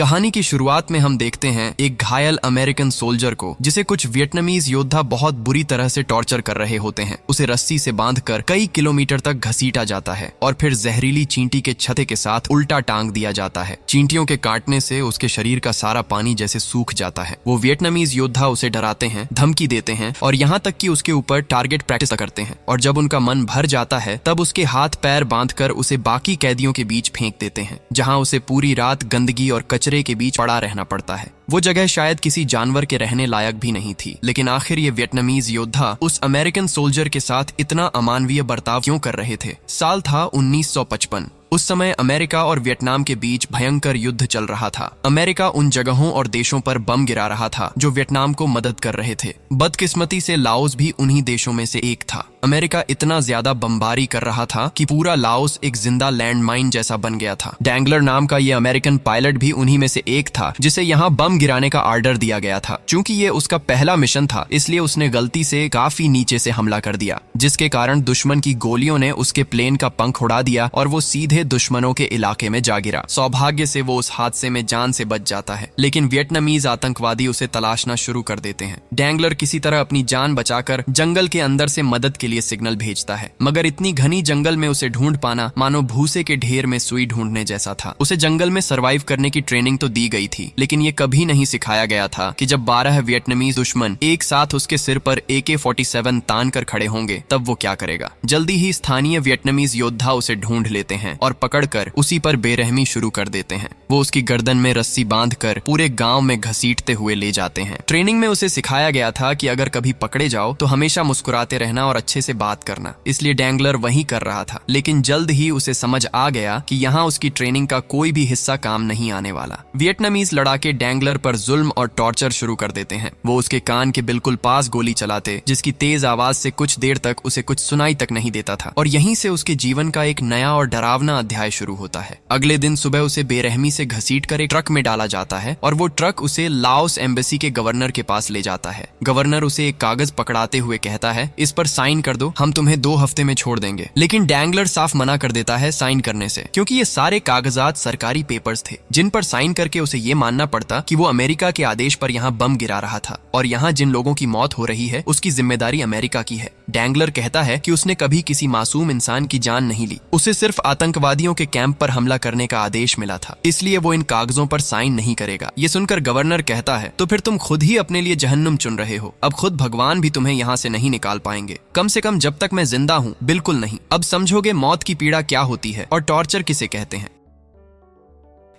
कहानी की शुरुआत में हम देखते हैं एक घायल अमेरिकन सोल्जर को, जिसे कुछ वियतनामीज योद्धा बहुत बुरी तरह से टॉर्चर कर रहे होते हैं। उसे रस्सी से बांधकर कई किलोमीटर तक घसीटा जाता है और फिर जहरीली चींटी के छत्ते के साथ उल्टा टांग दिया जाता है। चींटियों के काटने से उसके शरीर का सारा पानी जैसे सूख जाता है। वो वियतनामीज योद्धा उसे डराते हैं, धमकी देते हैं और यहाँ तक कि उसके ऊपर टारगेट प्रैक्टिस करते हैं। और जब उनका मन भर जाता है तब उसके हाथ पैर बांधकर उसे बाकी कैदियों के बीच फेंक देते हैं, जहाँ उसे पूरी रात गंदगी और कचरे के बीच पड़ा रहना पड़ता है। वो जगह शायद किसी जानवर के रहने लायक भी नहीं थी, लेकिन आखिर ये वियतनामीज योद्धा उस अमेरिकन सोल्जर के साथ इतना अमानवीय बर्ताव क्यों कर रहे थे? साल था 1955। उस समय अमेरिका और वियतनाम के बीच भयंकर युद्ध चल रहा था। अमेरिका उन जगहों और देशों पर बम गिरा रहा था जो वियतनाम को मदद कर रहे थे। बदकिस्मती से लाओस भी उन्हीं देशों में से एक था। अमेरिका इतना ज्यादा बमबारी कर रहा था कि पूरा लाओस एक जिंदा लैंडमाइन जैसा बन गया था। डैंगलर नाम का ये अमेरिकन पायलट भी उन्हीं में से एक था, जिसे यहाँ बम गिराने का ऑर्डर दिया गया था। चूंकि ये उसका पहला मिशन था, इसलिए उसने गलती से काफी नीचे से हमला कर दिया, जिसके कारण दुश्मन की गोलियों ने उसके प्लेन का पंख उड़ा दिया और वो सीधे दुश्मनों के इलाके में जा गिरा। सौभाग्य से वो उस हादसे में जान से बच जाता है, लेकिन वियतनामीज आतंकवादी उसे तलाशना शुरू कर देते हैं। डैंगलर किसी तरह अपनी जान बचाकर जंगल के अंदर से मदद के लिए सिग्नल भेजता है, मगर इतनी घनी जंगल में उसे ढूंढ पाना मानो भूसे के ढेर में सुई ढूंढने जैसा था। उसे जंगल में सरवाइव करने की ट्रेनिंग तो दी गई थी, लेकिन ये कभी नहीं सिखाया गया था कि जब 12 वियतनामीज दुश्मन एक साथ उसके सिर पर AK-47 तान कर खड़े होंगे तब वो क्या करेगा। जल्दी ही स्थानीय वियतनामीज योद्धा उसे ढूंढ लेते हैं और पकड़कर उसी पर बेरहमी शुरू कर देते हैं। वो उसकी गर्दन में रस्सी बांधकर पूरे गांव में घसीटते हुए ले जाते हैं। ट्रेनिंग में उसे सिखाया गया था कि अगर कभी पकड़े जाओ तो हमेशा मुस्कुराते रहना और अच्छे से बात करना, इसलिए डैंगलर वही कर रहा था। लेकिन जल्द ही उसे समझ आ गया कि यहाँ उसकी ट्रेनिंग का कोई भी हिस्सा काम नहीं आने वाला। वियतनामीज लड़ाके डैंगलर पर जुल्म और टॉर्चर शुरू कर देते हैं। वो उसके कान के बिल्कुल पास गोली चलाते, जिसकी तेज आवाज से कुछ देर तक उसे कुछ सुनाई तक नहीं देता था, और यहीं से उसके जीवन का एक नया और डरावना अध्याय शुरू होता है। अगले दिन सुबह उसे बेरहमी से घसीटकर एक ट्रक में डाला जाता है और वो ट्रक उसे लाओस एम्बेसी के गवर्नर के पास ले जाता है। गवर्नर उसे एक कागज पकड़ाते हुए कहता है, इस पर साइन कर दो, हम तुम्हें 2 हफ्ते में छोड़ देंगे। लेकिन डैंगलर साफ मना कर देता है साइन करने से, क्योंकि ये सारे कागजात सरकारी पेपर्स थे, जिन पर साइन करके उसे ये मानना पड़ता कि वो अमेरिका के आदेश पर यहाँ बम गिरा रहा था और यहाँ जिन लोगों की मौत हो रही है उसकी जिम्मेदारी अमेरिका की है। डैंगलर कहता है कि उसने कभी किसी मासूम इंसान की जान नहीं ली, उसे सिर्फ आतंकवादियों के कैंप पर हमला करने का आदेश मिला था, इसलिए वो इन कागजों पर साइन नहीं करेगा। ये सुनकर गवर्नर कहता है, तो फिर तुम खुद ही अपने लिए जहन्नुम चुन रहे हो। अब खुद भगवान भी तुम्हें यहाँ से नहीं निकाल पाएंगे, कम से कम जब तक मैं जिंदा हूँ बिल्कुल नहीं। अब समझोगे मौत की पीड़ा क्या होती है और टॉर्चर किसे कहते हैं।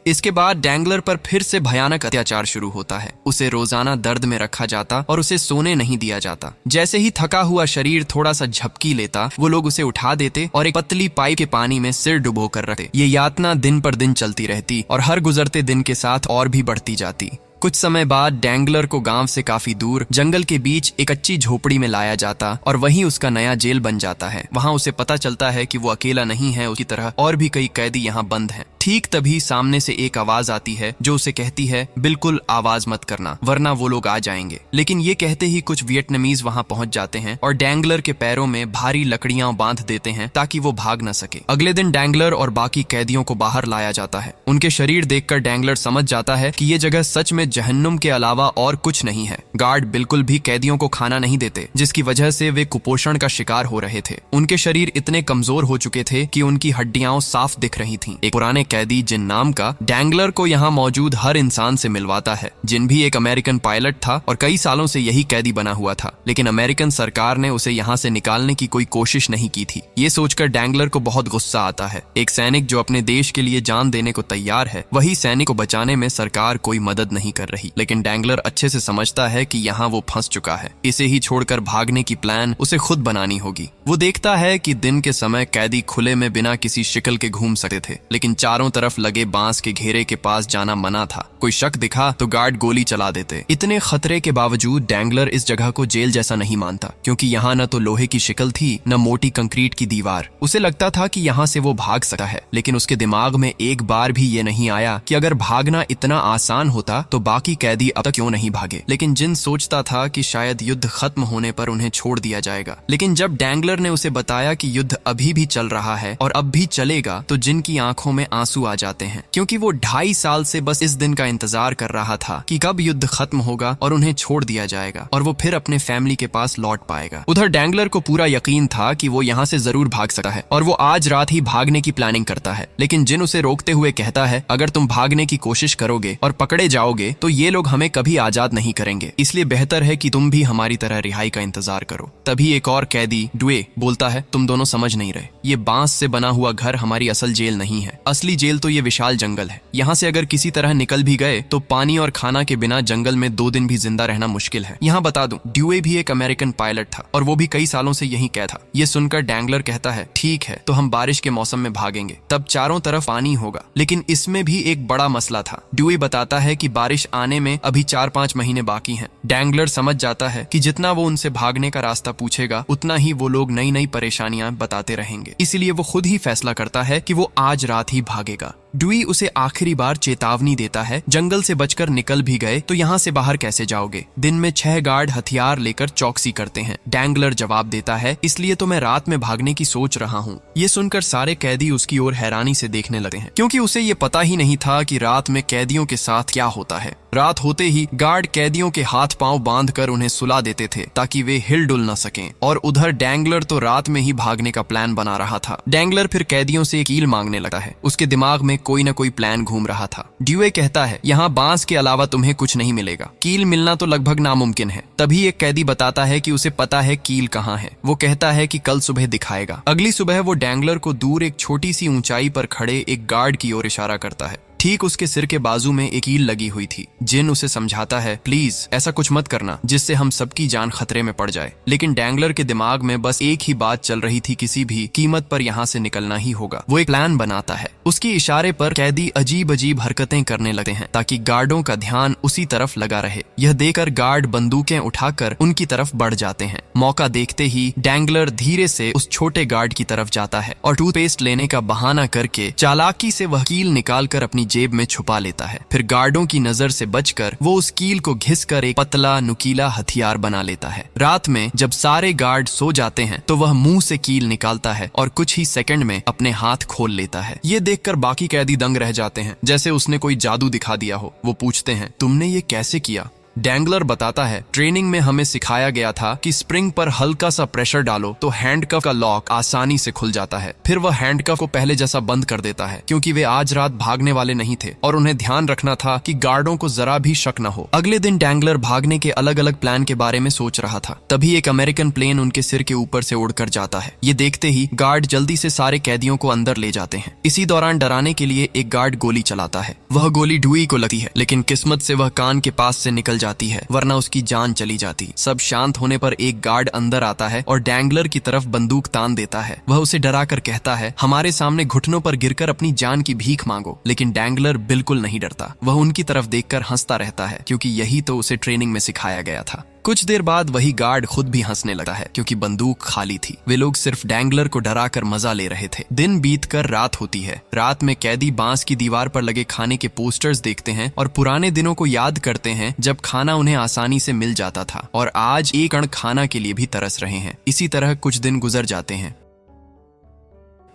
इसके बाद डैंगलर पर फिर से भयानक अत्याचार शुरू होता है। उसे रोजाना दर्द में रखा जाता और उसे सोने नहीं दिया जाता। जैसे ही थका हुआ शरीर थोड़ा सा झपकी लेता, वो लोग उसे उठा देते और एक पतली पाइप के पानी में सिर डुबो कर रखते। ये यातना दिन पर दिन चलती रहती और हर गुजरते दिन के साथ और भी बढ़ती जाती। कुछ समय बाद डैंगलर को गांव से काफी दूर जंगल के बीच एक अच्छी झोपड़ी में लाया जाता और वहीं उसका नया जेल बन जाता है। वहां उसे पता चलता है कि वो अकेला नहीं है, उसकी तरह और भी कई कैदी यहाँ बंद हैं। ठीक तभी सामने से एक आवाज आती है जो उसे कहती है, बिल्कुल आवाज मत करना वरना वो लोग आ जाएंगे। लेकिन ये कहते ही कुछ वियतनामीज वहां पहुंच जाते हैं और डैंगलर के पैरों में भारी लकड़ियां बांध देते हैं ताकि वो भाग न सके। अगले दिन डैंगलर और बाकी कैदियों को बाहर लाया जाता है। उनके शरीर देखकर डैंगलर समझ जाता है कि ये जगह सच में जहन्नुम के अलावा और कुछ नहीं है। गार्ड बिल्कुल भी कैदियों को खाना नहीं देते, जिसकी वजह से वे कुपोषण का शिकार हो रहे थे। उनके शरीर इतने कमजोर हो चुके थे कि उनकी हड्डियां साफ दिख रही थीं। एक पुराने कैदी जिन नाम का डैंगलर को यहाँ मौजूद हर इंसान से मिलवाता है। जिन भी एक अमेरिकन पायलट था और कई सालों से यही कैदी बना हुआ था, लेकिन अमेरिकन सरकार ने उसे यहाँ से निकालने की कोई कोशिश नहीं की थी। ये सोचकर डैंगलर को बहुत गुस्सा आता है। एक सैनिक जो अपने देश के लिए जान देने को तैयार है, वही सैनिक को बचाने में सरकार कोई मदद नहीं कर रही। लेकिन डैंगलर अच्छे से समझता है कि यहाँ वो फंस चुका है। इसे ही छोड़कर भागने की प्लान उसे खुद बनानी होगी। वो देखता है कि दिन के समय कैदी खुले में बिना किसी शिकल के घूम सकते थे, लेकिन चारों तरफ लगे बांस के घेरे के पास जाना मना था। कोई शक दिखा तो गार्ड गोली चला देते। इतने खतरे के बावजूद डैंगलर इस जगह को जेल जैसा नहीं मानता, क्योंकि यहाँ न तो लोहे की शिकल थी न मोटी कंक्रीट की दीवार। उसे लगता था कि यहाँ से वो भाग सकता है, लेकिन उसके दिमाग में एक बार भी ये नहीं आया कि अगर भागना इतना आसान होता तो बाकी कैदी अब तक क्यों नहीं भागे। लेकिन जिन सोचता था कि शायद युद्ध खत्म होने पर उन्हें छोड़ दिया जाएगा, लेकिन जब डैंगलर ने उसे बताया कि युद्ध अभी भी चल रहा है और अब भी चलेगा, तो जिन की आंखों में आंसू आंसू आ जाते हैं, क्योंकि वो 2.5 साल से बस इस दिन का इंतजार कर रहा था कि कब युद्ध खत्म होगा और उन्हें छोड़ दिया जाएगा और वो फिर अपने फैमिली के पास लौट पाएगा। उधर डैंगलर को पूरा यकीन था कि वो यहाँ से जरूर भाग सकता है और वो आज रात ही भागने की प्लानिंग करता है, लेकिन जिन उसे रोकते हुए कहता है, अगर तुम भागने की कोशिश करोगे और पकड़े जाओगे तो ये लोग हमें कभी आजाद नहीं करेंगे, इसलिए बेहतर है कि तुम भी हमारी तरह रिहाई का इंतजार करो। तभी एक और कैदी ड्वे बोलता है, तुम दोनों समझ नहीं रहे, ये बांस से बना हुआ घर हमारी असल जेल नहीं है। असली जेल तो ये विशाल जंगल है। यहाँ से अगर किसी तरह निकल भी गए तो पानी और खाना के बिना जंगल में 2 दिन भी जिंदा रहना मुश्किल है। यहाँ बता दूं, ड्यूए भी एक अमेरिकन पायलट था और वो भी कई सालों से यहीं कैद था। ये सुनकर डैंगलर कहता है, ठीक है तो हम बारिश के मौसम में भागेंगे, तब चारों तरफ पानी होगा। लेकिन इसमें भी एक बड़ा मसला था। ड्यूए बताता है कि बारिश आने में अभी 4-5 महीने बाकी हैं। डैंगलर समझ जाता है कि जितना वो उनसे भागने का रास्ता पूछेगा उतना ही वो लोग नई नई परेशानियां बताते रहेंगे, इसलिए वो खुद ही फैसला करता है कि वो आज रात ही भागेगा। ड्यूई उसे आखिरी बार चेतावनी देता है, जंगल से बचकर निकल भी गए तो यहाँ से बाहर कैसे जाओगे? दिन में 6 गार्ड हथियार लेकर चौकसी करते हैं। डैंगलर जवाब देता है, इसलिए तो मैं रात में भागने की सोच रहा हूँ। ये सुनकर सारे कैदी उसकी ओर हैरानी से देखने लगते हैं, क्योंकि उसे ये पता ही नहीं था कि रात में कैदियों के साथ क्या होता है। रात होते ही गार्ड कैदियों के हाथ पांव बांधकर उन्हें सुला देते थे ताकि वे हिल डुल न सकें, और उधर डैंगलर तो रात में ही भागने का प्लान बना रहा था। डैंगलर फिर कैदियों से एक कील मांगने लगा है। उसके दिमाग में कोई न कोई प्लान घूम रहा था। ड्यूए कहता है, यहाँ बांस के अलावा तुम्हें कुछ नहीं मिलेगा, कील मिलना तो लगभग नामुमकिन है। तभी एक कैदी बताता है कि उसे पता है कील कहाँ है। वो कहता है कि कल सुबह दिखाएगा। अगली सुबह वो डैंगलर को दूर एक छोटी सी ऊंचाई पर खड़े एक गार्ड की ओर इशारा करता है। ठीक उसके सिर के बाजू में एक कील लगी हुई थी। जिन उसे समझाता है, प्लीज ऐसा कुछ मत करना जिससे हम सबकी जान खतरे में पड़ जाए। लेकिन डैंगलर के दिमाग में बस एक ही बात चल रही थी, किसी भी कीमत पर यहाँ से निकलना ही होगा। वो एक प्लान बनाता है। उसके इशारे पर कैदी अजीब अजीब हरकतें करने लगते हैं ताकि गार्डों का ध्यान उसी तरफ लगा रहे। यह देखकर गार्ड बंदूकें उठाकर उनकी तरफ बढ़ जाते हैं। मौका देखते ही डैंगलर धीरे से उस छोटे गार्ड की तरफ जाता है और टूथपेस्ट लेने का बहाना करके चालाकी से वह कील निकालकर अपनी जेब में छुपा लेता है। फिर गार्डों की नजर से बचकर वो उस कील को घिसकर एक पतला नुकीला हथियार बना लेता है। रात में जब सारे गार्ड सो जाते हैं तो वह मुंह से कील निकालता है और कुछ ही सेकंड में अपने हाथ खोल लेता है। ये देखकर बाकी कैदी दंग रह जाते हैं, जैसे उसने कोई जादू दिखा दिया हो। वो पूछते हैं, तुमने ये कैसे किया? डैंगलर बताता है, ट्रेनिंग में हमें सिखाया गया था कि स्प्रिंग पर हल्का सा प्रेशर डालो तो हैंडकफ का लॉक आसानी से खुल जाता है। फिर वह हैंडकफ को पहले जैसा बंद कर देता है, क्योंकि वे आज रात भागने वाले नहीं थे और उन्हें ध्यान रखना था कि गार्डों को जरा भी शक न हो। अगले दिन डैंगलर भागने के अलग अलग प्लान के बारे में सोच रहा था। तभी एक अमेरिकन प्लेन उनके सिर के ऊपर से उड़कर जाता है। ये देखते ही गार्ड जल्दी से सारे कैदियों को अंदर ले जाते हैं। इसी दौरान डराने के लिए एक गार्ड गोली चलाता है। वह गोली ड्यूई को लगती है, लेकिन किस्मत से वह कान के पास से निकल जाती है, वरना उसकी जान चली जाती। सब शांत होने पर एक गार्ड अंदर आता है और डैंगलर की तरफ बंदूक तान देता है। वह उसे डराकर कहता है, हमारे सामने घुटनों पर गिरकर अपनी जान की भीख मांगो। लेकिन डैंगलर बिल्कुल नहीं डरता। वह उनकी तरफ देखकर हंसता रहता है, क्योंकि यही तो उसे ट्रेनिंग में सिखाया गया था। कुछ देर बाद वही गार्ड खुद भी हंसने लगा है, क्योंकि बंदूक खाली थी। वे लोग सिर्फ डैंगलर को डराकर मजा ले रहे थे। दिन बीतकर रात होती है। रात में कैदी बांस की दीवार पर लगे खाने के पोस्टर्स देखते हैं और पुराने दिनों को याद करते हैं जब खाना उन्हें आसानी से मिल जाता था, और आज एक कण खाना के लिए भी तरस रहे हैं। इसी तरह कुछ दिन गुजर जाते हैं।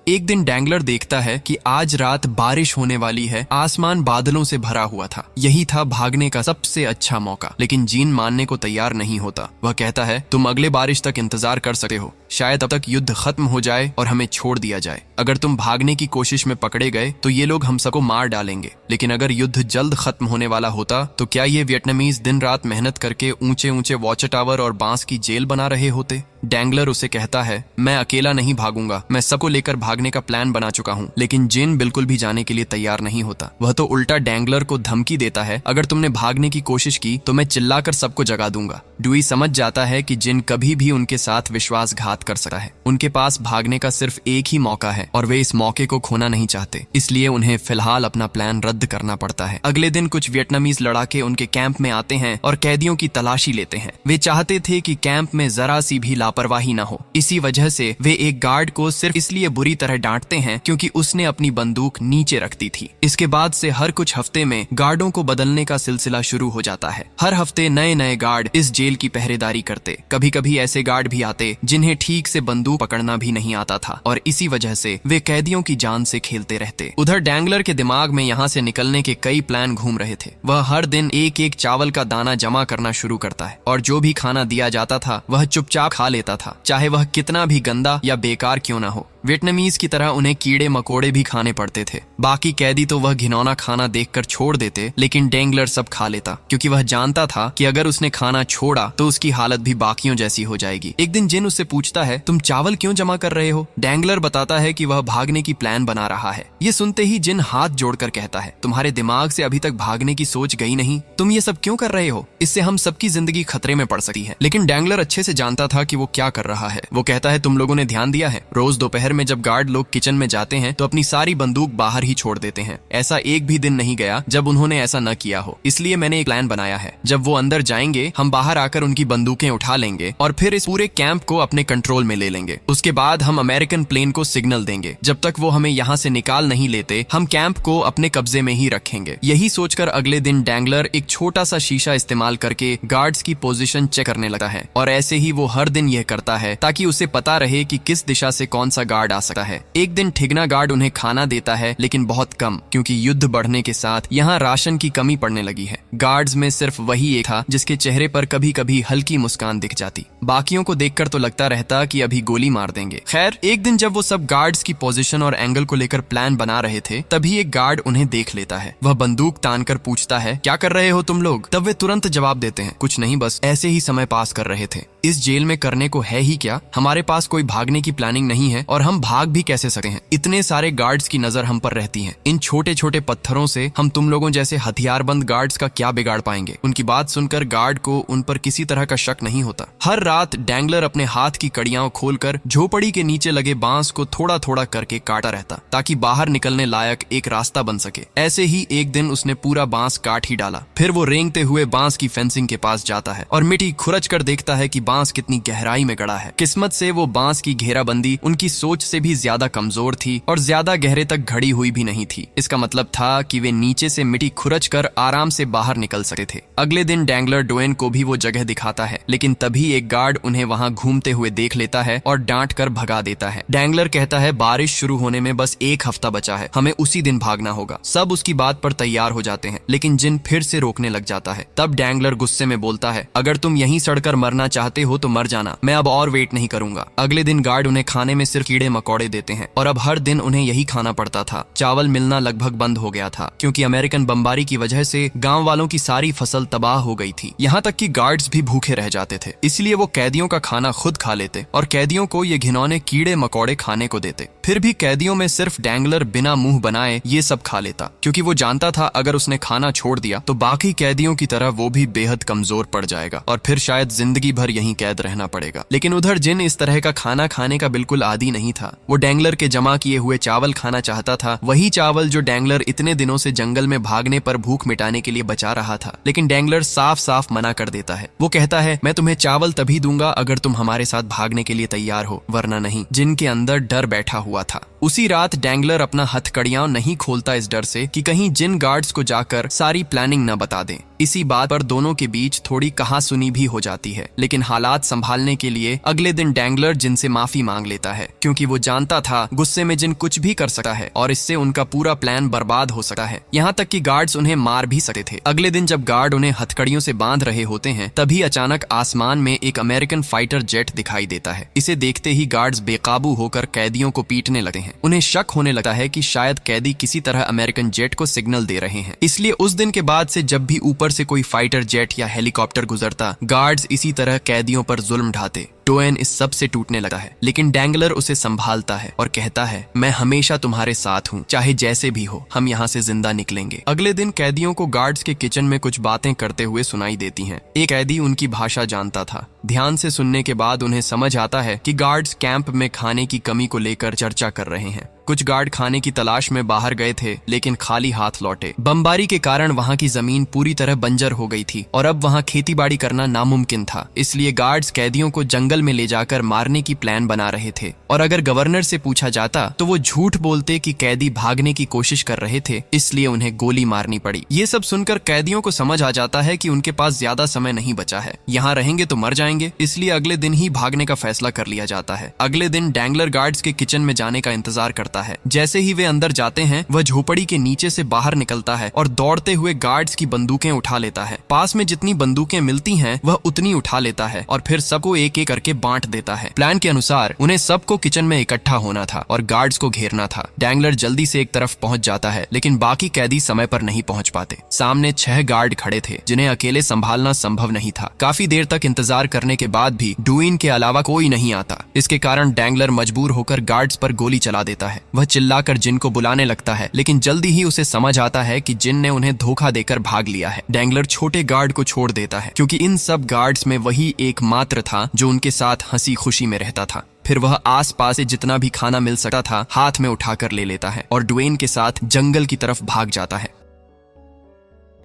एक दिन डैंगलर देखता है कि आज रात बारिश होने वाली है। आसमान बादलों से भरा हुआ था। यही था भागने का सबसे अच्छा मौका। लेकिन जीन मानने को तैयार नहीं होता। वह कहता है, तुम अगले बारिश तक इंतजार कर सकते हो। शायद तब तक युद्ध खत्म हो जाए और हमें छोड़ दिया जाए। अगर तुम भागने की कोशिश में पकड़े गए तो ये लोग हम सबको मार डालेंगे। लेकिन अगर युद्ध जल्द खत्म होने वाला होता तो क्या ये वियतनामीज दिन रात मेहनत करके ऊंचे ऊंचे वॉच टावर और बांस की जेल बना रहे होते? डैंगलर उसे कहता है, मैं अकेला नहीं भागूंगा, मैं सबको लेकर भागने का प्लान बना चुका हूँ। लेकिन जिन बिल्कुल भी जाने के लिए तैयार नहीं होता। वह तो उल्टा डैंगलर को धमकी देता है, अगर तुमने भागने की कोशिश की तो मैं चिल्लाकर सबको जगा दूंगा। ड्यूई समझ जाता है कि जिन कभी भी उनके साथ विश्वासघात कर सकता है। उनके पास भागने का सिर्फ एक ही मौका है और वे इस मौके को खोना नहीं चाहते, इसलिए उन्हें फिलहाल अपना प्लान रद्द करना पड़ता है। अगले दिन कुछ वियतनामीज लड़ाके उनके कैंप में आते हैं और कैदियों की तलाशी लेते हैं। वे चाहते थे कि कैंप में जरा सी भी लापरवाही न हो। इसी वजह से वे एक गार्ड को सिर्फ इसलिए बुरी तरह डांटते हैं क्योंकि उसने अपनी बंदूक नीचे रख दी थी। इसके बाद से हर कुछ हफ्ते में गार्डों को बदलने का सिलसिला शुरू हो जाता है। हर हफ्ते नए नए गार्ड इस जेल की पहरेदारी करते। कभी कभी ऐसे गार्ड भी आते जिन्हें ठीक से बंदूक पकड़ना भी नहीं आता था और इसी वजह से वे कैदियों की जान से खेलते रहते। उधर डैंगलर के दिमाग में यहाँ से निकलने के कई प्लान घूम रहे थे। वह हर दिन एक एक चावल का दाना जमा करना शुरू करता है और जो भी खाना दिया जाता था वह चुपचाप खा लेता था, चाहे वह कितना भी गंदा या बेकार क्यों ना हो। वियतनामीज की तरह उन्हें कीड़े मकोड़े भी खाने पड़ते थे। बाकी कैदी तो वह घिनौना खाना देखकर छोड़ देते, लेकिन डैंगलर सब खा लेता क्योंकि वह जानता था कि अगर उसने खाना छोड़ा तो उसकी हालत भी बाकियों जैसी हो जाएगी। एक दिन जिन उससे पूछता है, तुम चावल क्यों जमा कर रहे हो? डैंगलर बताता है कि वह भागने की प्लान बना रहा है। ये सुनते ही जिन हाथ जोड़कर कहता है, तुम्हारे दिमाग से अभी तक भागने की सोच गई नहीं? तुम ये सब क्यों कर रहे हो? इससे हम सबकी जिंदगी खतरे में पड़ सकती है। लेकिन डैंगलर अच्छे से जानता था कि वो क्या कर रहा है। वो कहता है, तुम लोगों ने ध्यान दिया है, रोज दोपहर में जब गार्ड लोग किचन में जाते हैं तो अपनी सारी बंदूक बाहर ही छोड़ देते हैं। ऐसा एक भी दिन नहीं गया जब उन्होंने ऐसा न किया हो। इसलिए मैंने एक प्लान बनाया है। जब वो अंदर जाएंगे हम बाहर आकर उनकी बंदूकें उठा लेंगे और फिर इस पूरे कैंप को अपने कंट्रोल में ले लेंगे। उसके बाद हम अमेरिकन प्लेन को सिग्नल देंगे। जब तक वो हमें यहाँ से निकाल नहीं लेते हम कैंप को अपने कब्जे में ही रखेंगे। यही सोचकर अगले दिन डैंगलर एक छोटा सा शीशा इस्तेमाल करके गार्ड्स की पोजीशन चेक करने लगा है और ऐसे ही वो हर दिन यह करता है ताकि उसे पता रहे कि किस दिशा से कौन सा गार्ड आ सकता है। एक दिन ठिगना गार्ड उन्हें खाना देता है, लेकिन बहुत कम, क्योंकि युद्ध बढ़ने के साथ यहाँ राशन की कमी पड़ने लगी है। गार्ड्स में सिर्फ वही एक था जिसके चेहरे पर कभी कभी हल्की मुस्कान दिख जाती। बाकियों को देखकर तो लगता रहता कि अभी गोली मार देंगे। खैर, एक दिन जब वो सब गार्ड्स की पोजीशन और एंगल को लेकर प्लान बना रहे थे तभी एक गार्ड उन्हें देख लेता है। वह बंदूक तानकर पूछता है, क्या कर रहे हो तुम लोग? तब वे तुरंत जवाब देते हैं, कुछ नहीं, बस ऐसे ही समय पास कर रहे थे। इस जेल में करने को है ही क्या? हमारे पास कोई भागने की प्लानिंग नहीं है और हम भाग भी कैसे सकते हैं? इतने सारे गार्ड्स की नजर हम पर रहती है। इन छोटे छोटे पत्थरों से हम तुम लोगों जैसे हथियारबंद गार्ड्स का क्या बिगाड़ पाएंगे? उनकी बात सुनकर गार्ड को उन पर किसी तरह का शक नहीं होता। हर रात डैंगलर अपने हाथ की कड़ियां खोलकर झोपड़ी के नीचे लगे बांस को थोड़ा थोड़ा करके काटा रहता ताकि बाहर निकलने लायक एक रास्ता बन सके। ऐसे ही एक दिन उसने पूरा बांस काट ही डाला। फिर वो रेंगते हुए बांस की फेंसिंग के पास जाता है और मिट्टी खुरच कर देखता है कि बांस कितनी गहराई में गड़ा है। किस्मत से वो बांस की घेराबंदी उनकी सोच से भी ज्यादा कमजोर थी और ज्यादा गहरे तक घड़ी हुई भी नहीं थी। इसका मतलब था कि वे नीचे से मिट्टी खुरच कर आराम से बाहर निकल सकते थे। अगले दिन डैंगलर डोएन को भी वो जगह दिखाता है, लेकिन तभी एक गार्ड उन्हें वहां घूमते हुए देख लेता है और डांट कर भगा देता है। डैंगलर कहता है, बारिश शुरू होने में बस एक हफ्ता बचा है, हमें उसी दिन भागना होगा। सब उसकी बात पर तैयार हो जाते हैं, लेकिन जिन फिर से रोकने लग जाता है। तब डैंगलर गुस्से में बोलता है, अगर तुम यहीं सड़कर मरना चाहते हो तो मर जाना, मैं अब और वेट नहीं करूंगा। अगले दिन गार्ड उन्हें खाने में सिर्फ कीड़े मकोड़े देते हैं और अब हर दिन उन्हें यही खाना पड़ता था। चावल मिलना लगभग बंद हो गया था क्योंकि अमेरिकन बमबारी की वजह से गांव वालों की सारी फसल तबाह हो गई थी। यहाँ तक कि गार्ड्स भी भूखे रह जाते थे। इसलिए वो कैदियों का खाना खुद खा लेते और कैदियों को ये घिनौने कीड़े मकोड़े खाने को देते। फिर भी कैदियों में सिर्फ डैंगलर बिना मुंह बनाए ये सब खा लेता क्योंकि वो जानता था अगर उसने खाना छोड़ दिया तो बाकी कैदियों की तरह वो भी बेहद कमजोर पड़ जाएगा और फिर शायद जिंदगी भर यहीं कैद रहना पड़ेगा। लेकिन उधर जिन इस तरह का खाना खाने का बिल्कुल आदी नहीं था। वो डैंगलर के जमा किए हुए चावल खाना चाहता था, वही चावल जो डैंगलर इतने दिनों से जंगल में भागने पर भूख मिटाने के लिए बचा रहा था। लेकिन डैंगलर साफ साफ मना कर देता है। वो कहता है, मैं तुम्हें चावल तभी दूंगा अगर तुम हमारे साथ भागने के लिए तैयार हो, वरना नहीं। जिनके अंदर डर बैठा हुआ था। उसी रात डैंगलर अपना हथकड़ियां नहीं खोलता इस डर से कि कहीं जिन गार्ड्स को जाकर सारी प्लानिंग न बता दें। इसी बात पर दोनों के बीच थोड़ी कहासुनी भी हो जाती है। लेकिन हालात संभालने के लिए अगले दिन डैंगलर जिन से माफी मांग लेता है क्योंकि वो जानता था गुस्से में जिन कुछ भी कर सकता है और इससे उनका पूरा प्लान बर्बाद हो सकता है। यहाँ तक कि गार्ड्स उन्हें मार भी सकते थे। अगले दिन जब गार्ड उन्हें हथकड़ियों से बांध रहे होते हैं तभी अचानक आसमान में एक अमेरिकन फाइटर जेट दिखाई देता है। इसे देखते ही गार्ड्स बेकाबू होकर कैदियों को पीटने लगते हैं। उन्हें शक होने लगता है कि शायद कैदी किसी तरह अमेरिकन जेट को सिग्नल दे रहे हैं। इसलिए उस दिन के बाद से जब भी ऊपर से कोई फाइटर जेट या हेलीकॉप्टर गुजरता, गार्ड्स इसी तरह कैदियों पर जुल्म ढाते। डोएन इस सब से टूटने लगा है, लेकिन डैंगलर उसे संभालता है और कहता है, मैं हमेशा तुम्हारे साथ हूँ, चाहे जैसे भी हो, हम यहाँ से जिंदा निकलेंगे। अगले दिन कैदियों को गार्ड्स के किचन में कुछ बातें करते हुए सुनाई देती हैं। एक कैदी उनकी भाषा जानता था। ध्यान से सुनने के बाद उन्हें समझ आता है कि गार्ड्स कैंप में खाने की कमी को लेकर चर्चा कर रहे हैं। कुछ गार्ड खाने की तलाश में बाहर गए थे लेकिन खाली हाथ लौटे। बमबारी के कारण वहां की जमीन पूरी तरह बंजर हो गई थी और अब वहां खेतीबाड़ी करना नामुमकिन था। इसलिए गार्ड्स कैदियों को जंगल में ले जाकर मारने की प्लान बना रहे थे और अगर गवर्नर से पूछा जाता तो वो झूठ बोलते कि कैदी भागने की कोशिश कर रहे थे, इसलिए उन्हें गोली मारनी पड़ी। ये सब सुनकर कैदियों को समझ आ जाता है कि उनके पास ज्यादा समय नहीं बचा है, यहाँ रहेंगे तो मर जाएंगे, इसलिए अगले दिन ही भागने का फैसला कर लिया जाता है। अगले दिन डैंगलर गार्ड्स के किचन में जाने का इंतजार करता है। जैसे ही वे अंदर जाते हैं वह झोपड़ी के नीचे से बाहर निकलता है और दौड़ते हुए गार्ड्स की बंदूकें उठा लेता है। पास में जितनी बंदूकें मिलती हैं वह उतनी उठा लेता है और फिर सबको एक एक करके बांट देता है। प्लान के अनुसार उन्हें सबको किचन में इकट्ठा होना था और गार्ड्स को घेरना था। डैंगलर जल्दी से एक तरफ पहुंच जाता है लेकिन बाकी कैदी समय पर नहीं पहुंच पाते। सामने 6 गार्ड खड़े थे जिन्हें अकेले संभालना संभव नहीं था। काफी देर तक इंतजार करने के बाद भी डुइन के अलावा कोई नहीं आता। इसके कारण डैंगलर मजबूर होकर गार्ड्स पर गोली चला देता है। वह चिल्लाकर जिन को बुलाने लगता है लेकिन जल्दी ही उसे समझ आता है कि जिन ने उन्हें धोखा देकर भाग लिया है। डैंगलर छोटे गार्ड को छोड़ देता है क्योंकि इन सब गार्ड्स में वही एकमात्र था जो उनके साथ हंसी खुशी में रहता था। फिर वह आसपास से जितना भी खाना मिल सकता था हाथ में उठाकर ले लेता है और डुएन के साथ जंगल की तरफ भाग जाता है।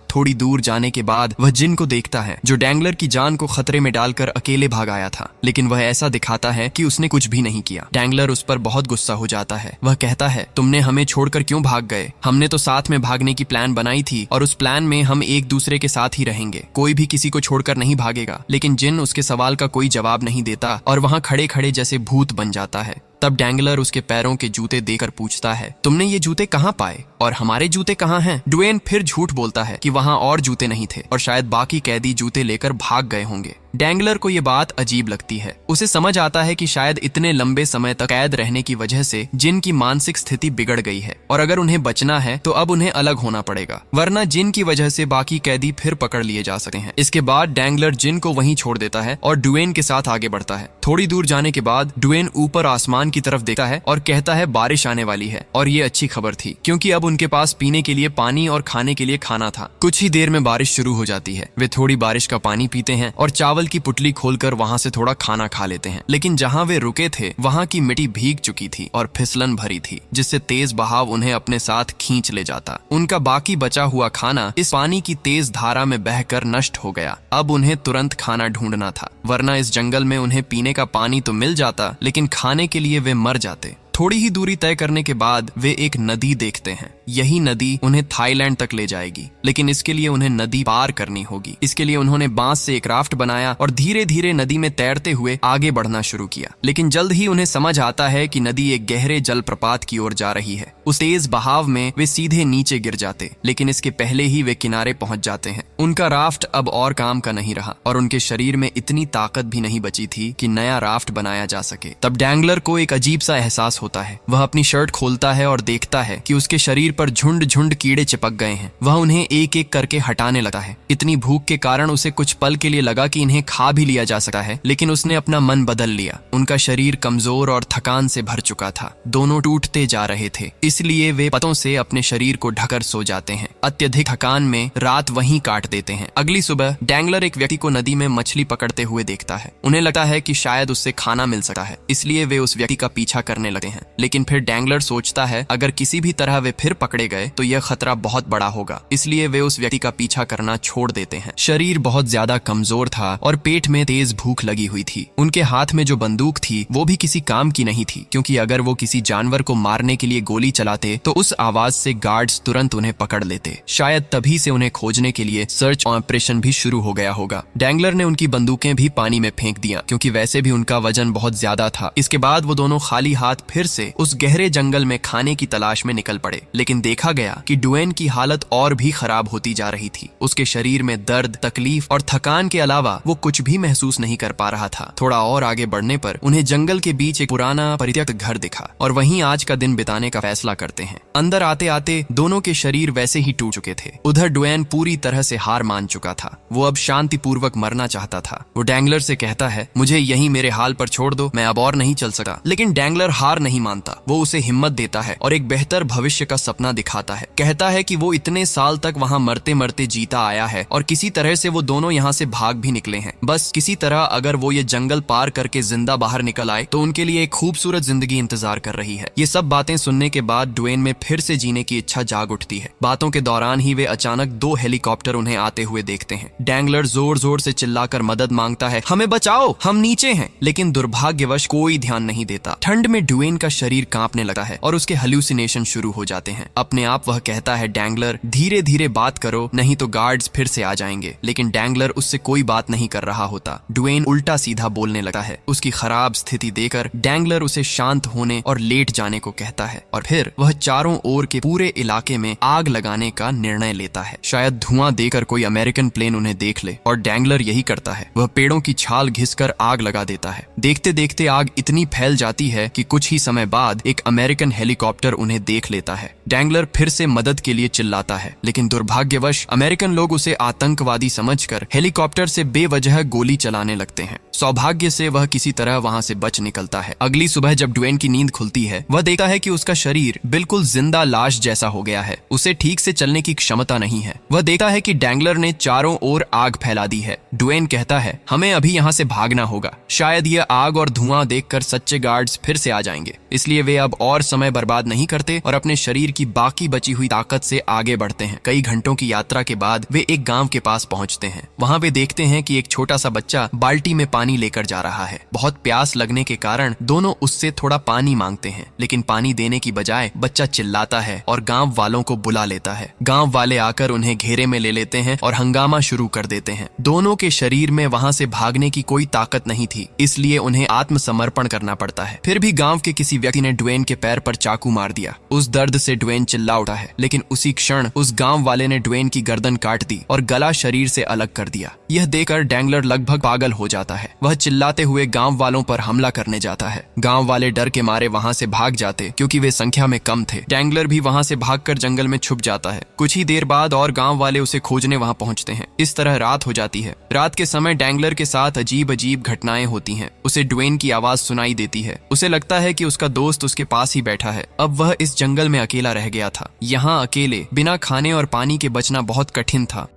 थोड़ी दूर जाने के बाद वह जिन को देखता है जो डैंगलर की जान को खतरे में डालकर अकेले भाग आया था, लेकिन वह ऐसा दिखाता है कि उसने कुछ भी नहीं किया। डैंगलर उस पर बहुत गुस्सा हो जाता है। वह कहता है, तुमने हमें छोड़कर क्यों भाग गए? हमने तो साथ में भागने की प्लान बनाई थी और उस प्लान में हम एक दूसरे के साथ ही रहेंगे। कोई भी किसी को छोड़कर नहीं भागेगा। लेकिन जिन उसके सवाल का कोई जवाब नहीं देता और वहां खड़े खड़े जैसे भूत बन जाता है। तब डैंगलर उसके पैरों के जूते देकर पूछता है, तुमने ये जूते कहाँ पाए और हमारे जूते कहाँ हैं? डुएन फिर झूठ बोलता है कि वहां और जूते नहीं थे और शायद बाकी कैदी जूते लेकर भाग गए होंगे। डैंगलर को ये बात अजीब लगती है। उसे समझ आता है कि शायद इतने लंबे समय तक कैद रहने की वजह से जिन की मानसिक स्थिति बिगड़ गई है और अगर उन्हें बचना है तो अब उन्हें अलग होना पड़ेगा, वरना जिन की वजह से बाकी कैदी फिर पकड़ लिए जा सकते हैं। इसके बाद डैंगलर जिन को वहीं छोड़ देता है और डुएन के साथ आगे बढ़ता है। थोड़ी दूर जाने के बाद डुएन ऊपर आसमान की तरफ देखता है और कहता है बारिश आने वाली है और ये अच्छी खबर थी क्योंकि अब उनके पास पीने के लिए पानी और खाने के लिए खाना था। कुछ ही देर में बारिश शुरू हो जाती है। वे थोड़ी बारिश का पानी पीते हैं और चावल की पुटली खोलकर वहां से थोड़ा खाना खा लेते हैं। लेकिन जहां वे रुके थे वहां की मिट्टी भीग चुकी थी और फिसलन भरी थी जिससे तेज बहाव उन्हें अपने साथ खींच ले जाता। उनका बाकी बचा हुआ खाना इस पानी की तेज धारा में बहकर नष्ट हो गया। अब उन्हें तुरंत खाना ढूंढना था, वरना इस जंगल में उन्हें पीने का पानी तो मिल जाता लेकिन खाने के लिए वे मर जाते। थोड़ी ही दूरी तय करने के बाद वे एक नदी देखते हैं। यही नदी उन्हें थाईलैंड तक ले जाएगी, लेकिन इसके लिए उन्हें नदी पार करनी होगी। इसके लिए उन्होंने बांस से एक राफ्ट बनाया और धीरे धीरे नदी में तैरते हुए आगे बढ़ना शुरू किया। लेकिन जल्द ही उन्हें समझ आता है कि नदी एक गहरे जलप्रपात की ओर जा रही है। उस तेज बहाव में वे सीधे नीचे गिर जाते, लेकिन इसके पहले ही वे किनारे पहुंच जाते हैं। उनका राफ्ट अब और काम का नहीं रहा और उनके शरीर में इतनी ताकत भी नहीं बची थी कि नया राफ्ट बनाया जा सके। तब डैंगलर को एक अजीब सा एहसास होता है। वह अपनी शर्ट खोलता है और देखता है कि उसके शरीर पर झुंड झुंड कीड़े चिपक गए हैं। वह उन्हें एक एक करके हटाने लगता है। इतनी भूख के कारण उसे कुछ पल के लिए लगा कि इन्हें खा भी लिया जा सकता है, लेकिन उसने अपना मन बदल लिया। उनका शरीर कमजोर और थकान से भर चुका था। दोनों टूटते जा रहे थे, इसलिए वे पत्तों से अपने शरीर को ढककर सो जाते हैं। अत्यधिक थकान में रात वहीं काट देते हैं। अगली सुबह डैंगलर एक व्यक्ति को नदी में मछली पकड़ते हुए देखता है। उन्हें लगता है कि शायद उससे खाना मिल सकता है, इसलिए वे उस व्यक्ति का पीछा करने लगते हैं। लेकिन फिर डैंगलर सोचता है अगर किसी भी तरह वे फिर पकड़े गए तो यह खतरा बहुत बड़ा होगा, इसलिए वे उस व्यक्ति का पीछा करना छोड़ देते हैं। शरीर बहुत ज्यादा कमजोर था और पेट में तेज भूख लगी हुई थी। उनके हाथ में जो बंदूक थी वो भी किसी काम की नहीं थी, क्योंकि अगर वो किसी जानवर को मारने के लिए गोली चलाते तो उस आवाज से गार्ड्स तुरंत उन्हें पकड़ लेते। शायद तभी से उन्हें खोजने के लिए सर्च ऑपरेशन भी शुरू हो गया होगा। डैंगलर ने उनकी बंदूकें भी पानी में फेंक दिया, क्योंकि वैसे भी उनका वजन बहुत ज्यादा था। इसके बाद वो दोनों खाली हाथ फिर से उस गहरे जंगल में खाने की तलाश में निकल पड़े। लेकिन देखा गया कि डुएन की हालत और भी खराब होती जा रही थी। उसके शरीर में दर्द, तकलीफ और थकान के अलावा वो कुछ भी महसूस नहीं कर पा रहा था। थोड़ा और आगे बढ़ने पर उन्हें जंगल के बीच एक पुराना परित्यक्त घर दिखा और वहीं आज का दिन बिताने का फैसला करते हैं। अंदर आते आते दोनों के शरीर वैसे ही टूट चुके थे। उधर डुएन पूरी तरह से हार मान चुका था। वो अब शांतिपूर्वक मरना चाहता था। वो डैंगलर से कहता है, मुझे यहीं मेरे हाल पर छोड़ दो, मैं अब और नहीं चल सका। लेकिन डैंगलर हार नहीं नहीं मानता। वो उसे हिम्मत देता है और एक बेहतर भविष्य का सपना दिखाता है। कहता है कि वो इतने साल तक वहाँ मरते मरते जीता आया है और किसी तरह से वो दोनों यहाँ से भाग भी निकले हैं। बस किसी तरह अगर वो ये जंगल पार करके जिंदा बाहर निकल आए तो उनके लिए एक खूबसूरत जिंदगी इंतजार कर रही है। ये सब बातें सुनने के बाद ड्वेन में फिर से जीने की इच्छा जाग उठती है। बातों के दौरान ही वे अचानक 2 हेलीकॉप्टर उन्हें आते हुए देखते हैं। डैंगलर जोर जोर से चिल्लाकर मदद मांगता है, हमें बचाओ, हम नीचे हैं। लेकिन दुर्भाग्यवश कोई ध्यान नहीं देता। ठंड में ड्वेन का शरीर कांपने लगा है और उसके हेलुसिनेशन शुरू हो जाते हैं। अपने आप वह कहता है, डैंगलर धीरे धीरे बात करो, नहीं तो गार्ड्स फिर से आ जाएंगे। लेकिन डैंगलर उससे कोई बात नहीं कर रहा होता। ड्वेन उल्टा सीधा बोलने लगा है। उसकी खराब स्थिति देकर डैंगलर उसे शांत होने और लेट जाने को कहता है और फिर वह चारों ओर के पूरे इलाके में आग लगाने का निर्णय लेता है। शायद धुआं देकर कोई अमेरिकन प्लेन उन्हें देख ले, और डैंगलर यही करता है। वह पेड़ों की छाल घिसकर आग लगा देता है। देखते देखते आग इतनी फैल जाती है कि कुछ ही समय बाद एक अमेरिकन हेलीकॉप्टर उन्हें देख लेता है। डैंगलर फिर से मदद के लिए चिल्लाता है, लेकिन दुर्भाग्यवश अमेरिकन लोग उसे आतंकवादी समझकर हेलीकॉप्टर से बेवजह गोली चलाने लगते हैं। सौभाग्य से वह किसी तरह वहां से बच निकलता है। अगली सुबह जब ड्वेन की नींद खुलती है, वह देखता है कि उसका शरीर बिल्कुल जिंदा लाश जैसा हो गया है। उसे ठीक से चलने की क्षमता नहीं है। वह देखता है कि डैंगलर ने चारों ओर आग फैला दी है। ड्वेन कहता है, हमें अभी यहाँ से भागना होगा। शायद ये आग और धुआं देखकर सच्चे गार्ड्स फिर से आ जाएंगे। इसलिए वे अब और समय बर्बाद नहीं करते और अपने शरीर की बाकी बची हुई ताकत से आगे बढ़ते हैं। कई घंटों की यात्रा के बाद वे एक गांव के पास पहुंचते हैं। वहां वे देखते हैं कि एक छोटा सा बच्चा बाल्टी में पानी लेकर जा रहा है। बहुत प्यास लगने के कारण दोनों उससे थोड़ा पानी मांगते हैं, लेकिन पानी देने की बजाय बच्चा चिल्लाता है और गांव वालों को बुला लेता है। गांव वाले आकर उन्हें घेरे में ले लेते हैं और हंगामा शुरू कर देते हैं। दोनों के शरीर में वहां से भागने की कोई ताकत नहीं थी, इसलिए उन्हें आत्मसमर्पण करना पड़ता है। फिर भी गांव के किसी व्यक्ति ने ड्वेन के पैर पर चाकू मार दिया। उस दर्द से ड्वेन चिल्ला उठा है, लेकिन उसी क्षण उस गांव वाले ने ड्वेन की गर्दन काट दी और गला शरीर से अलग कर दिया। यह देखकर डैंगलर लगभग पागल हो जाता है। वह चिल्लाते हुए गांव वालों पर हमला करने जाता है। गांव वाले डर के मारे वहां से भाग जाते, क्योंकि वे संख्या में कम थे। डैंगलर भी वहां से भागकर जंगल में छुप जाता है। कुछ ही देर बाद और गांव वाले उसे खोजने वहां पहुंचते हैं। इस तरह रात हो जाती है। रात के समय डैंगलर के साथ अजीब अजीब घटनाएं होती हैं। उसे ड्वेन की आवाज सुनाई देती है। उसे लगता है कि उसका दोस्त उसके पास ही बैठा है। अब वह इस जंगल में अकेला रह गया था। यहाँ अकेले बिना खाने और पानी के बचना बहुत कठिन था।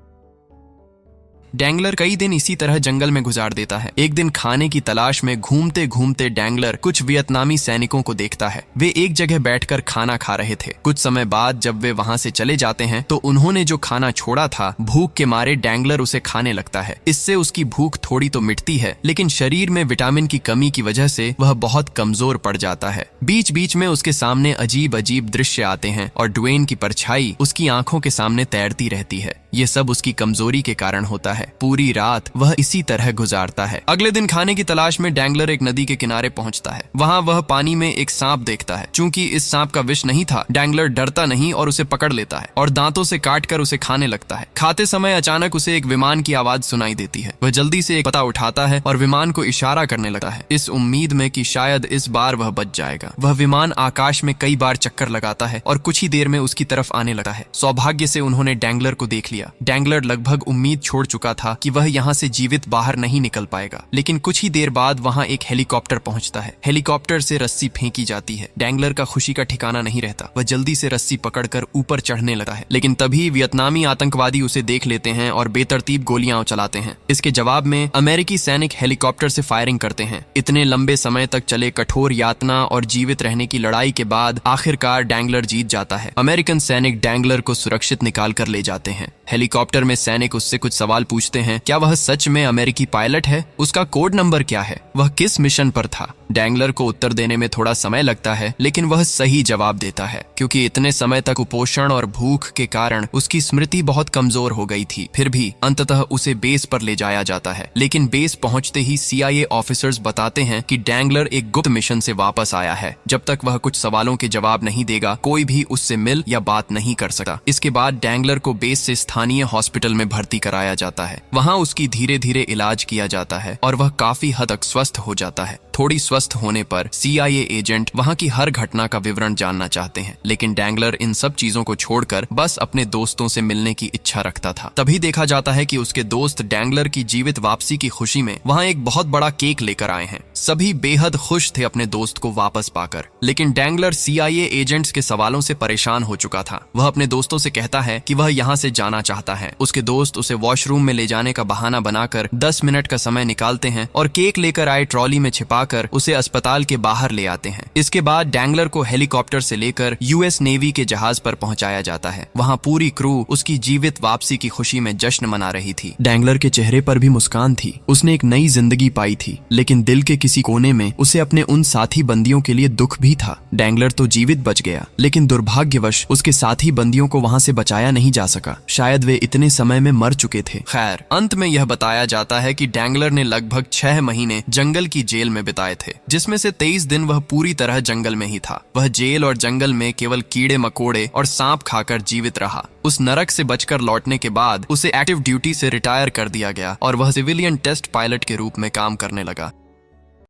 डैंगलर कई दिन इसी तरह जंगल में गुजार देता है। एक दिन खाने की तलाश में घूमते घूमते डैंगलर कुछ वियतनामी सैनिकों को देखता है। वे एक जगह बैठकर खाना खा रहे थे। कुछ समय बाद जब वे वहां से चले जाते हैं तो उन्होंने जो खाना छोड़ा था, भूख के मारे डैंगलर उसे खाने लगता है। इससे उसकी भूख थोड़ी तो मिटती है, लेकिन शरीर में विटामिन की कमी की वजह से वह बहुत कमजोर पड़ जाता है। बीच बीच में उसके सामने अजीब अजीब दृश्य आते हैं और ड्वेन की परछाई उसकी आंखों के सामने तैरती रहती है। ये सब उसकी कमजोरी के कारण होता है। पूरी रात वह इसी तरह गुजारता है। अगले दिन खाने की तलाश में डैंगलर एक नदी के किनारे पहुंचता है। वहां वह पानी में एक सांप देखता है। चूंकि इस सांप का विष नहीं था, डैंगलर डरता नहीं और उसे पकड़ लेता है और दांतों से काटकर उसे खाने लगता है। खाते समय अचानक उसे एक विमान की आवाज सुनाई देती है। वह जल्दी से एक पता उठाता है और विमान को इशारा करने लगता है, इस उम्मीद में कि शायद इस बार वह बच जाएगा। वह विमान आकाश में कई बार चक्कर लगाता है और कुछ ही देर में उसकी तरफ आने लगता है। सौभाग्य से उन्होंने डैंगलर को देख लिया। डैंगलर लगभग उम्मीद छोड़ चुका था कि वह यहाँ से जीवित बाहर नहीं निकल पाएगा, लेकिन कुछ ही देर बाद वहाँ एक हेलीकॉप्टर पहुँचता है। हेलीकॉप्टर से रस्सी फेंकी जाती है। डैंगलर का खुशी का ठिकाना नहीं रहता। वह जल्दी से रस्सी पकड़कर ऊपर चढ़ने लगा है, लेकिन तभी वियतनामी आतंकवादी उसे देख लेते हैं और बेतरतीब गोलियां चलाते हैं। इसके जवाब में अमेरिकी सैनिक हेलीकॉप्टर से फायरिंग करते हैं। इतने लंबे समय तक चले कठोर यातना और जीवित रहने की लड़ाई के बाद आखिरकार डैंगलर जीत जाता है। अमेरिकन सैनिक डैंगलर को सुरक्षित निकाल कर ले जाते हैं। हेलीकॉप्टर में सैनिक उससे कुछ सवाल पूछते हैं। क्या वह सच में अमेरिकी पायलट है? उसका कोड नंबर क्या है? वह किस मिशन पर था? डैंगलर को उत्तर देने में थोड़ा समय लगता है, लेकिन वह सही जवाब देता है, क्योंकि इतने समय तक कुपोषण और भूख के कारण उसकी स्मृति बहुत कमजोर हो गई थी। फिर भी अंततः उसे बेस पर ले जाया जाता है, लेकिन बेस पहुंचते ही CIA ऑफिसर्स बताते हैं कि डैंगलर एक गुप्त मिशन से वापस आया है। जब तक वह कुछ सवालों के जवाब नहीं देगा, कोई भी उससे मिल या बात नहीं कर सकता। इसके बाद डैंगलर को बेस से स्थानीय हॉस्पिटल में भर्ती कराया जाता है। वहाँ उसकी धीरे धीरे इलाज किया जाता है और वह काफी हद तक स्वस्थ हो जाता है। थोड़ी स्वस्थ होने पर CIA एजेंट वहाँ की हर घटना का विवरण जानना चाहते हैं, लेकिन डैंगलर इन सब चीजों को छोड़कर बस अपने दोस्तों से मिलने की इच्छा रखता था। तभी देखा जाता है कि उसके दोस्त डैंगलर की जीवित वापसी की खुशी में वहाँ एक बहुत बड़ा केक लेकर आए हैं। सभी बेहद खुश थे अपने दोस्त को वापस पाकर, लेकिन डैंगलर CIA एजेंट्स के सवालों से परेशान हो चुका था। वह अपने दोस्तों से कहता है कि वह यहाँ से जाना चाहता है। उसके दोस्त उसे वॉशरूम में ले जाने का बहाना बनाकर 10 मिनट का समय निकालते हैं और केक लेकर आए ट्रॉली में छिपाकर उसे अस्पताल के बाहर ले आते हैं। इसके बाद डैंगलर को हेलीकॉप्टर से लेकर US नेवी के जहाज पर पहुंचाया जाता है। वहां पूरी क्रू उसकी जीवित वापसी की खुशी में जश्न मना रही थी। डैंगलर के चेहरे पर भी मुस्कान थी। उसने एक नई जिंदगी पाई थी, लेकिन दिल के किसी कोने में उसे अपने उन साथी बंदियों के लिए दुख भी था। डैंगलर तो जीवित बच गया, लेकिन दुर्भाग्यवश उसके साथी बंदियों को वहां से बचाया नहीं जा सका। शायद वे इतने समय में मर चुके थे। खैर, अंत में यह बताया जाता है कि डैंगलर ने लगभग 6 महीने जंगल की जेल में बिताए थे, जिसमें से 23 दिन वह पूरी तरह जंगल में ही था। वह जेल और जंगल में केवल कीड़े मकोड़े और सांप खाकर जीवित रहा। उस नरक से बचकर लौटने के बाद उसे एक्टिव ड्यूटी से रिटायर कर दिया गया और वह सिविलियन टेस्ट पायलट के रूप में काम करने लगा।